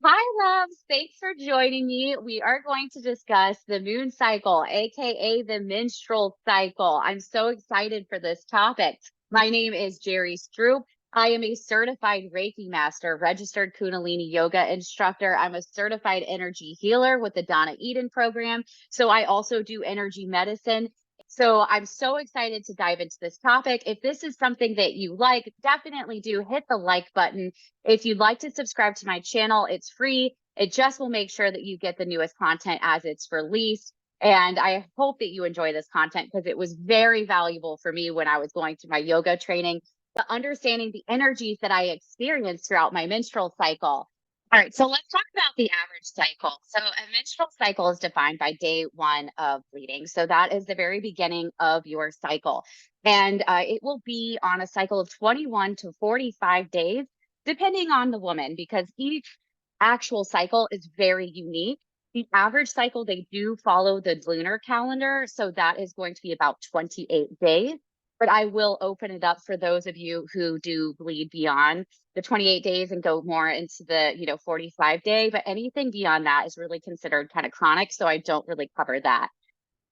Hi, loves. Thanks for joining me. We are going to discuss the moon cycle, aka the menstrual cycle. I'm so excited for this topic. My name is Jeri Stroop. I am a certified Reiki master, registered Kundalini yoga instructor. I'm a certified energy healer with the Donna Eden program. So I also do energy medicine. So I'm so excited to dive into this topic. If this is something that you like, definitely do hit the like button. If you'd like to subscribe to my channel, it's free. It just will make sure that you get the newest content as it's released. And I hope that you enjoy this content because it was very valuable for me when I was going through my yoga training, but understanding the energies that I experienced throughout my menstrual cycle. All right, so let's talk about the average cycle. So, a menstrual cycle is defined by day one of bleeding. So, that is the very beginning of your cycle. And it will be on a cycle of 21 to 45 days depending on the woman, because each actual cycle is very unique. The average cycle, they do follow the lunar calendar. So that is going to be about 28 days. But I will open it up for those of you who do bleed beyond the 28 days and go more into the, 45 day. But anything beyond that is really considered kind of chronic. So I don't really cover that.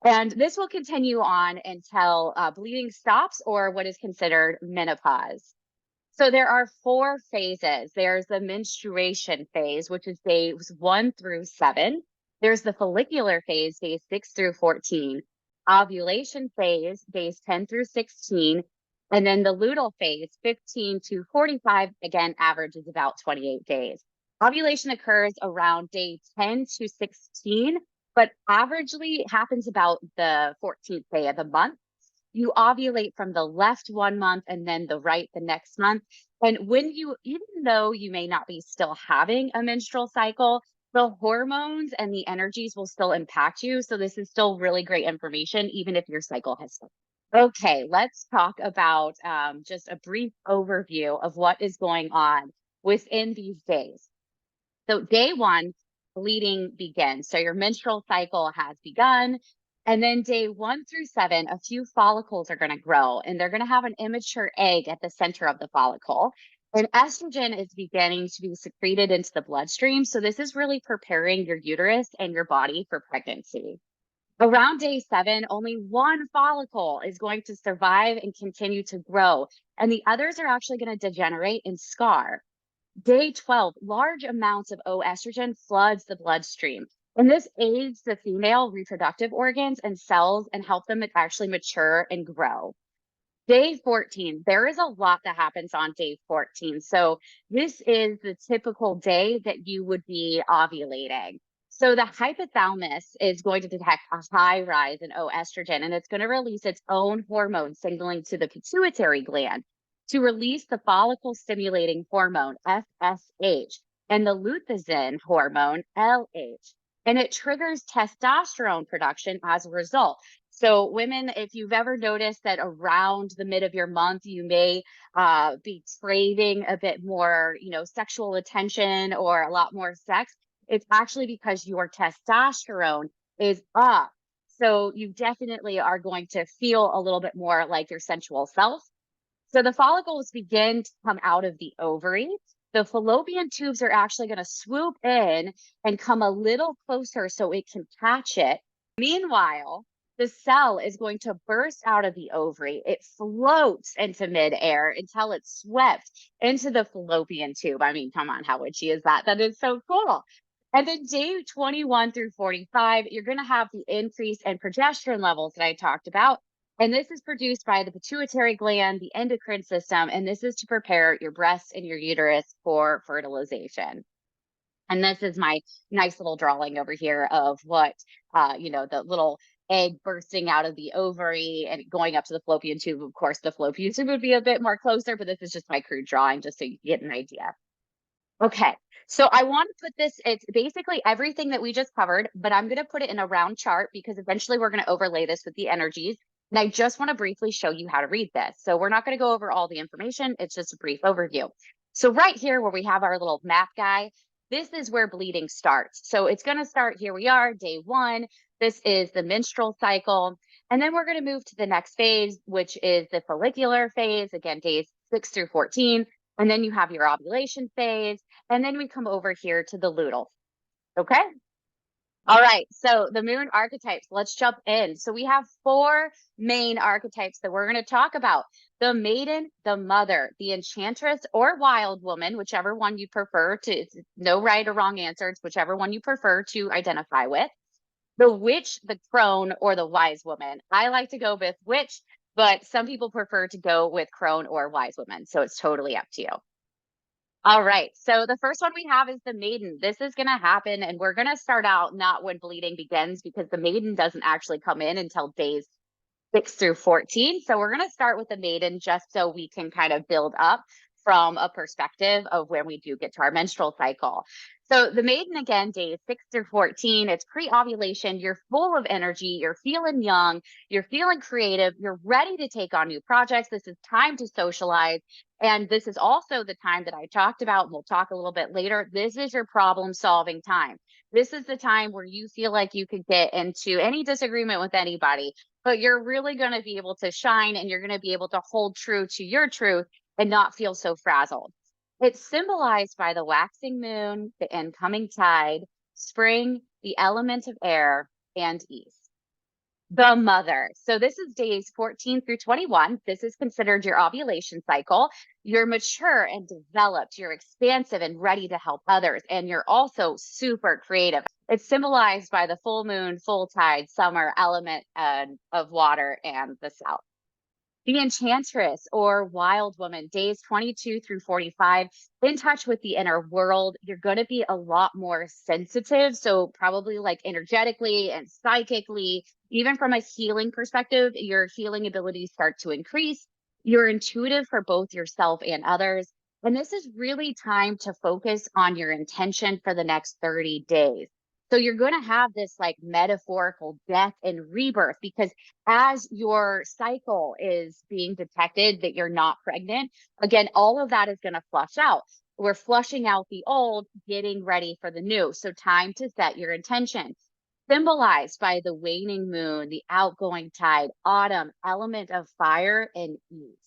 And this will continue on until bleeding stops or what is considered menopause. So there are four phases. There's the menstruation phase, which is days 1 through 7. There's the follicular phase, days 6 through 14. Ovulation phase, days 10 through 16. And then the luteal phase, 15 to 45, again, averages about 28 days. Ovulation occurs around day 10 to 16, but averagely happens about the 14th day of the month. You ovulate from the left 1 month and then the right the next month. And even though you may not be still having a menstrual cycle, the hormones and the energies will still impact you. So this is still really great information, even if your cycle has stopped. Okay, let's talk about just a brief overview of what is going on within these days. So day one, bleeding begins. So your menstrual cycle has begun. And then day 1 through 7, a few follicles are going to grow and they're going to have an immature egg at the center of the follicle. And estrogen is beginning to be secreted into the bloodstream. So this is really preparing your uterus and your body for pregnancy. Around day 7, only one follicle is going to survive and continue to grow. And the others are actually going to degenerate and scar. Day 12, large amounts of estrogen floods the bloodstream. And this aids the female reproductive organs and cells and help them actually mature and grow. Day 14, there is a lot that happens on day 14. So this is the typical day that you would be ovulating. So the hypothalamus is going to detect a high rise in estrogen, and it's going to release its own hormone signaling to the pituitary gland to release the follicle stimulating hormone, FSH, and the luteinizin hormone, LH. And it triggers testosterone production as a result. So, women, if you've ever noticed that around the mid of your month, you may be craving a bit more, sexual attention or a lot more sex, it's actually because your testosterone is up. So, you definitely are going to feel a little bit more like your sensual self. So the follicles begin to come out of the ovary. The fallopian tubes are actually going to swoop in and come a little closer so it can catch it. Meanwhile, the cell is going to burst out of the ovary. It floats into midair until it's swept into the fallopian tube. I mean, come on, how witchy is that? That is so cool. And then day 21 through 45, you're going to have the increase in progesterone levels that I talked about. And this is produced by the pituitary gland, the endocrine system, and this is to prepare your breast and your uterus for fertilization. And this is my nice little drawing over here of what, the little egg bursting out of the ovary and going up to the fallopian tube. Of course, the fallopian tube would be a bit more closer, but this is just my crude drawing just so you get an idea. Okay, so I want to put this, it's basically everything that we just covered, but I'm going to put it in a round chart because eventually we're going to overlay this with the energies. And I just want to briefly show you how to read this. So we're not going to go over all the information. It's just a brief overview. So right here where we have our little map guy, this is where bleeding starts. So it's going to start, here we are, day 1. This is the menstrual cycle. And then we're going to move to the next phase, which is the follicular phase, again, days 6 through 14. And then you have your ovulation phase. And then we come over here to the Loodle. Okay. All right. So the moon archetypes, let's jump in. So we have four main archetypes that we're going to talk about: the maiden, the mother, the enchantress or wild woman, whichever one you prefer to, it's no right or wrong answer. It's whichever one you prefer to identify with. The witch, the crone, or the wise woman. I like to go with witch, but some people prefer to go with crone or wise woman. So it's totally up to you. All right. So the first one we have is the maiden. This is going to happen, and we're going to start out not when bleeding begins because the maiden doesn't actually come in until days 6 through 14. So we're going to start with the maiden just so we can kind of build up from a perspective of when we do get to our menstrual cycle. So the maiden, again, days 6 through 14, it's pre-ovulation. You're full of energy. You're feeling young. You're feeling creative. You're ready to take on new projects. This is time to socialize. And this is also the time that I talked about, and we'll talk a little bit later. This is your problem solving time. This is the time where you feel like you could get into any disagreement with anybody, but you're really going to be able to shine and you're going to be able to hold true to your truth and not feel so frazzled. It's symbolized by the waxing moon, the incoming tide, spring, the element of air, and east. The mother. So this is days 14 through 21. This is considered your ovulation cycle. You're mature and developed. You're expansive and ready to help others. And you're also super creative. It's symbolized by the full moon, full tide, summer, element of water, and the south. The enchantress or wild woman, days 22 through 45, in touch with the inner world. You're going to be a lot more sensitive. So, probably like energetically and psychically, even from a healing perspective, your healing abilities start to increase. You're intuitive for both yourself and others. And this is really time to focus on your intention for the next 30 days. So you're going to have this like metaphorical death and rebirth because as your cycle is being detected that you're not pregnant, again, all of that is going to flush out. We're flushing out the old, getting ready for the new. So time to set your intention. Symbolized by the waning moon, the outgoing tide, autumn, element of fire, and east.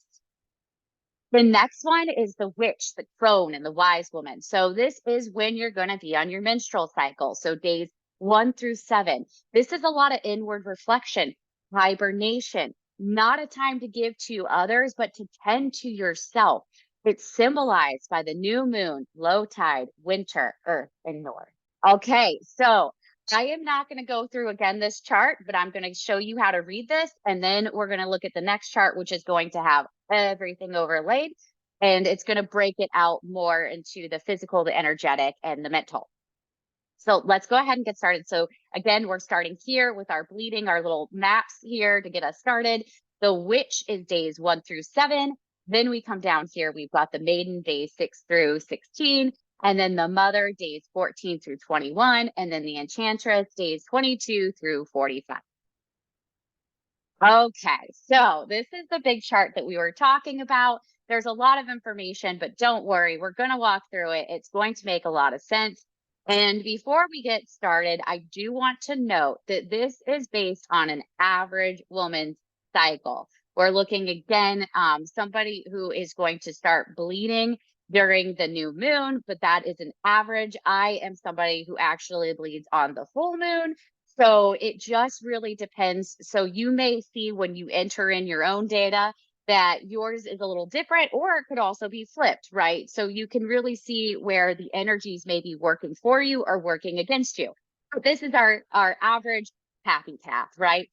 The next one is the witch, the crone, and the wise woman. So this is when you're going to be on your menstrual cycle. So days 1 through 7. This is a lot of inward reflection, hibernation, not a time to give to others, but to tend to yourself. It's symbolized by the new moon, low tide, winter, earth, and north. Okay, so I am not going to go through again this chart, but I'm going to show you how to read this. And then we're going to look at the next chart, which is going to have everything overlaid. And it's going to break it out more into the physical, the energetic, and the mental. So let's go ahead and get started. So again, we're starting here with our bleeding, our little maps here to get us started. The witch is days 1 through 7. Then we come down here. We've got the maiden, days 6 through 16. And then the mother, days 14 through 21. And then the enchantress, days 22 through 45. Okay, so this is the big chart that we were talking about. There's a lot of information, but don't worry, we're going to walk through it. It's going to make a lot of sense. And before we get started, I do want to note that this is based on an average woman's cycle. We're looking again, somebody who is going to start bleeding during the new moon, but that is an average. I am somebody who actually bleeds on the full moon. So it just really depends. So you may see when you enter in your own data that yours is a little different, or it could also be flipped, right? So you can really see where the energies may be working for you or working against you. But this is our average happy path, right?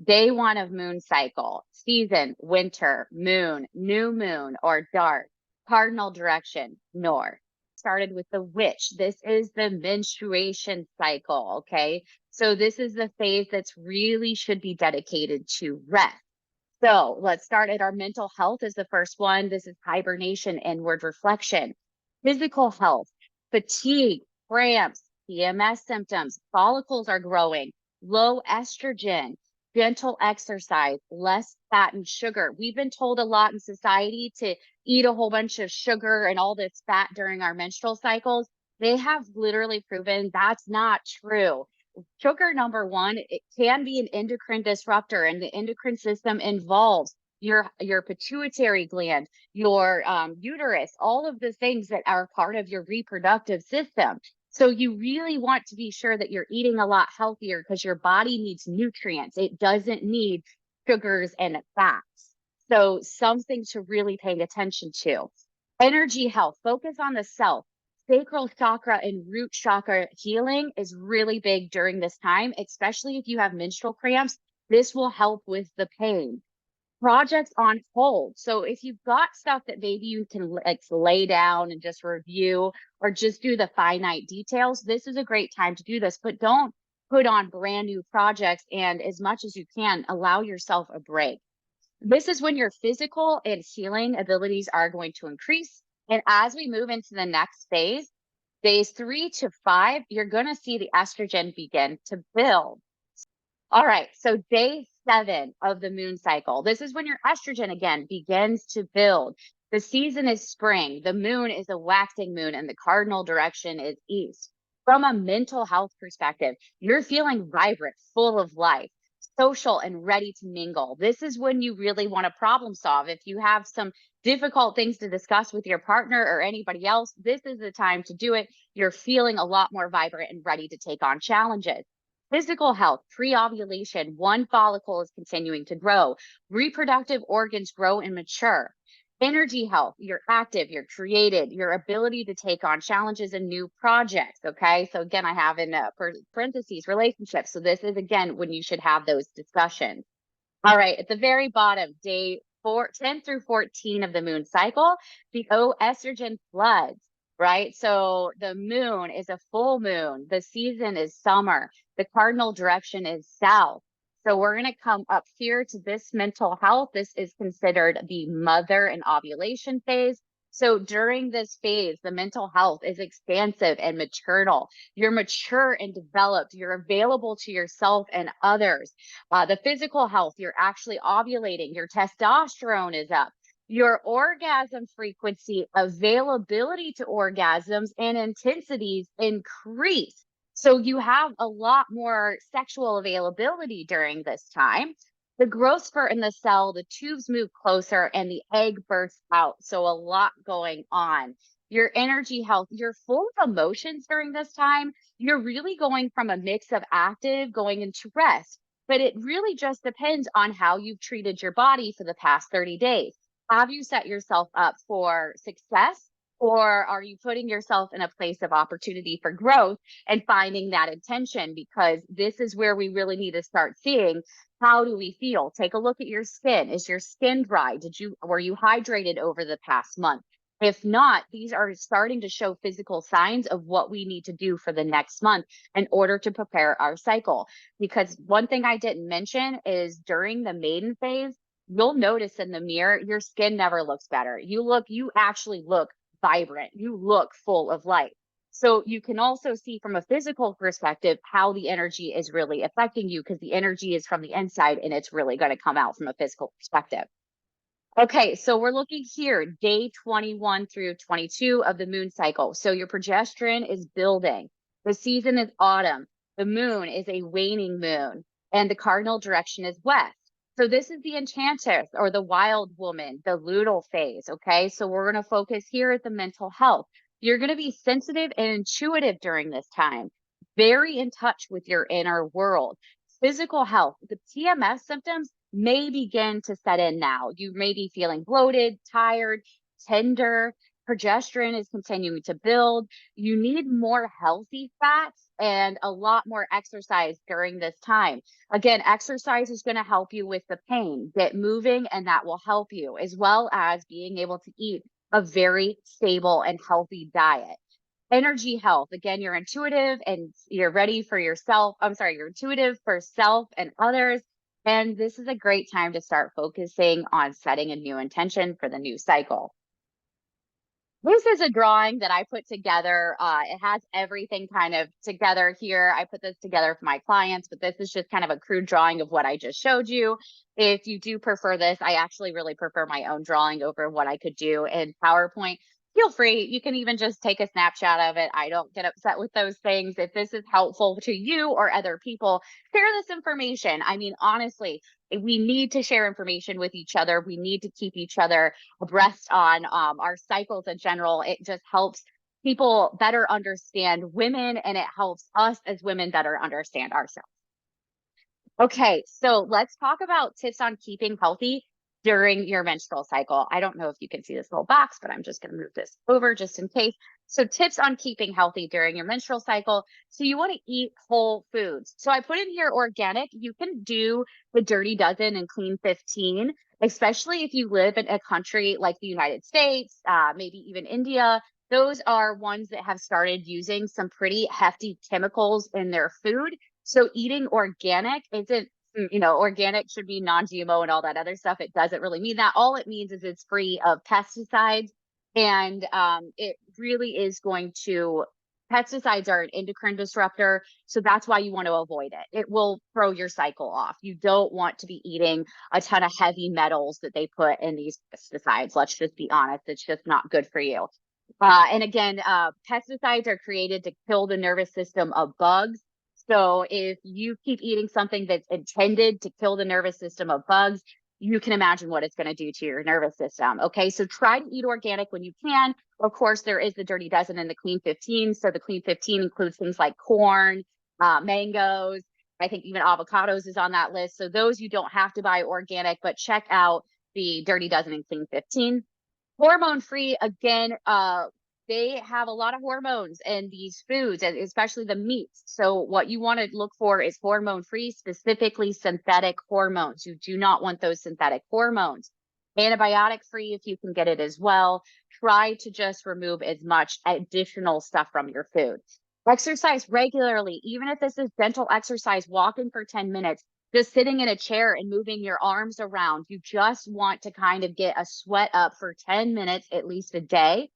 Day 1 of moon cycle, season, winter, moon, new moon, or dark, cardinal direction, north. Started with the witch. This is the menstruation cycle, okay? So this is the phase that's really should be dedicated to rest. So let's start at our mental health is the first one. This is hibernation, inward reflection. Physical health, fatigue, cramps, PMS symptoms, follicles are growing, low estrogen, gentle exercise, less fat and sugar. We've been told a lot in society to eat a whole bunch of sugar and all this fat during our menstrual cycles. They have literally proven that's not true. Sugar, number one, it can be an endocrine disruptor, and the endocrine system involves your pituitary gland, your uterus, all of the things that are part of your reproductive system. So you really want to be sure that you're eating a lot healthier because your body needs nutrients. It doesn't need sugars and fats. So something to really pay attention to. Energy health, focus on the self. Sacral chakra and root chakra healing is really big during this time, especially if you have menstrual cramps. This will help with the pain. Projects on hold. So if you've got stuff that maybe you can like lay down and just review or just do the finite details, this is a great time to do this, but don't put on brand new projects, and as much as you can, allow yourself a break. This is when your physical and healing abilities are going to increase. And as we move into the next phase, days 3 to 5, you're going to see the estrogen begin to build. All right. So day 7 of the moon cycle, this is when your estrogen again begins to build. The season is spring. The moon is a waxing moon and the cardinal direction is east. From a mental health perspective, you're feeling vibrant, full of life, social, and ready to mingle. This is when you really want to problem solve. If you have some difficult things to discuss with your partner or anybody else, this is the time to do it. You're feeling a lot more vibrant and ready to take on challenges. Physical health, pre-ovulation, one follicle is continuing to grow. Reproductive organs grow and mature. Energy health, you're active, you're creative, your ability to take on challenges and new projects. Okay. So again, I have in parentheses relationships. So this is again when you should have those discussions. All right. At the very bottom, day 10 through 14 of the moon cycle, the estrogen floods, right? So the moon is a full moon. The season is summer. The cardinal direction is south. So we're going to come up here to this mental health. This is considered the mother and ovulation phase. So during this phase, the mental health is expansive and maternal. You're mature and developed. You're available to yourself and others. The physical health, you're actually ovulating. Your testosterone is up. Your orgasm frequency, availability to orgasms, and intensities increase. So you have a lot more sexual availability during this time. The growth spurt in the cell, the tubes move closer, and the egg bursts out. So a lot going on. Your energy health, you're full of emotions during this time. You're really going from a mix of active going into rest, but it really just depends on how you've treated your body for the past 30 days. Have you set yourself up for success? Or are you putting yourself in a place of opportunity for growth and finding that intention? Because this is where we really need to start seeing, how do we feel? Take a look at your skin. Is your skin dry? Were you hydrated over the past month? If not, these are starting to show physical signs of what we need to do for the next month in order to prepare our cycle. Because one thing I didn't mention is during the maiden phase, you'll notice in the mirror, your skin never looks better. You actually look vibrant. You look full of life. So you can also see from a physical perspective how the energy is really affecting you, because the energy is from the inside and it's really going to come out from a physical perspective. Okay, so we're looking here, day 21 through 22 of the moon cycle. So your progesterone is building. The season is autumn. The moon is a waning moon, and the cardinal direction is west. So this is the enchantress or the wild woman, the luteal phase. Okay, so we're going to focus here at the mental health. You're going to be sensitive and intuitive during this time, very in touch with your inner world. Physical health, the PMS symptoms may begin to set in now. You may be feeling bloated, tired, tender. Progesterone is continuing to build. You need more healthy fats and a lot more exercise during this time. Again, exercise is going to help you with the pain. Get moving, and that will help you, as well as being able to eat a very stable and healthy diet. Energy health, again, you're intuitive and you're ready for yourself. I'm sorry, you're intuitive for self and others. And this is a great time to start focusing on setting a new intention for the new cycle. This is a drawing that I put together. It has everything kind of together here. I put this together for my clients, but this is just kind of a crude drawing of what I just showed you. If you do prefer this, I actually really prefer my own drawing over what I could do in PowerPoint. feel free. You can even just take a snapshot of it. I don't get upset with those things. If this is helpful to you or other people, share this information. I mean, honestly, we need to share information with each other. We need to keep each other abreast on our cycles in general. It just helps people better understand women, and it helps us as women better understand ourselves. Okay, so let's talk about tips on keeping healthy during your menstrual cycle. I don't know if you can see this little box, but I'm just going to move this over just in case. So, tips on keeping healthy during your menstrual cycle. So, you want to eat whole foods. So, I put in here organic. You can do the Dirty Dozen and Clean 15, especially if you live in a country like the United States, maybe even India. Those are ones that have started using some pretty hefty chemicals in their food, so eating organic isn't, organic should be non-GMO and all that other stuff. It doesn't really mean that. All it means is it's free of pesticides. And it really is going to, pesticides are an endocrine disruptor. So that's why you want to avoid it. It will throw your cycle off. You don't want to be eating a ton of heavy metals that they put in these pesticides. Let's just be honest. It's just not good for you. And again, pesticides are created to kill the nervous system of bugs. So if you keep eating something that's intended to kill the nervous system of bugs, you can imagine what it's going to do to your nervous system. Okay, so try to eat organic when you can. Of course, there is the Dirty Dozen and the Clean 15. So the Clean 15 includes things like corn, mangoes. I think even avocados is on that list. So those you don't have to buy organic, but check out the Dirty Dozen and Clean 15. Hormone free, again, they have a lot of hormones in these foods, and especially the meats. So what you want to look for is hormone free, specifically synthetic hormones. You do not want those synthetic hormones. Antibiotic free if you can get it as well. Try to just remove as much additional stuff from your food. Exercise regularly, even if this is gentle exercise, walking for 10 minutes, just sitting in a chair and moving your arms around. You just want to kind of get a sweat up for 10 minutes at least a day.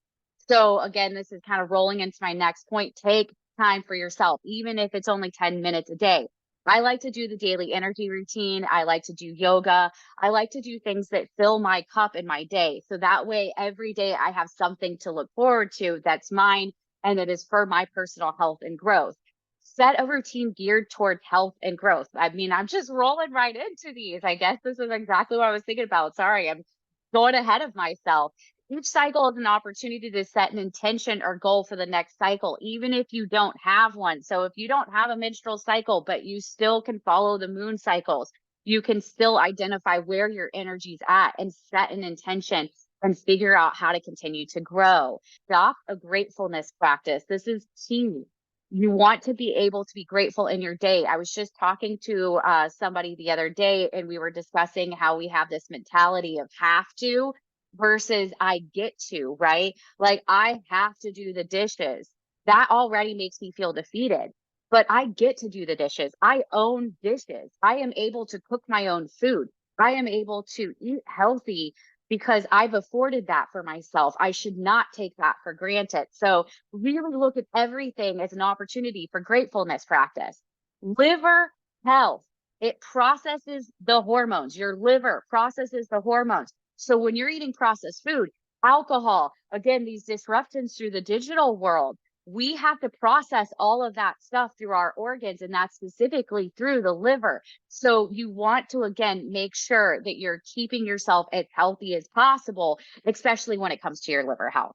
So again, this is kind of rolling into my next point. Take time for yourself, even if it's only 10 minutes a day. I like to do the daily energy routine. I like to do yoga. I like to do things that fill my cup in my day. So that way, every day I have something to look forward to that's mine and that is for my personal health and growth. Set a routine geared towards health and growth. I mean, I'm just rolling right into these. I guess this is exactly what I was thinking about. Sorry, I'm going ahead of myself. Each cycle is an opportunity to set an intention or goal for the next cycle, even if you don't have one. So if you don't have a menstrual cycle, but you still can follow the moon cycles, you can still identify where your energy's at and set an intention and figure out how to continue to grow. Adopt a gratefulness practice. This is key. You want to be able to be grateful in your day. I was just talking to somebody the other day, and we were discussing how we have this mentality of have to versus I get to, right? Like I have to do the dishes. That already makes me feel defeated. But I get to do the dishes. I own dishes. I am able to cook my own food. I am able to eat healthy because I've afforded that for myself. I should not take that for granted. So, really look at everything as an opportunity for gratefulness practice. Liver health, it processes the hormones. Your liver processes the hormones. So, when you're eating processed food, alcohol, again, these disruptions through the digital world, we have to process all of that stuff through our organs, and that's specifically through the liver. So you want to, again, make sure that you're keeping yourself as healthy as possible, especially when it comes to your liver health.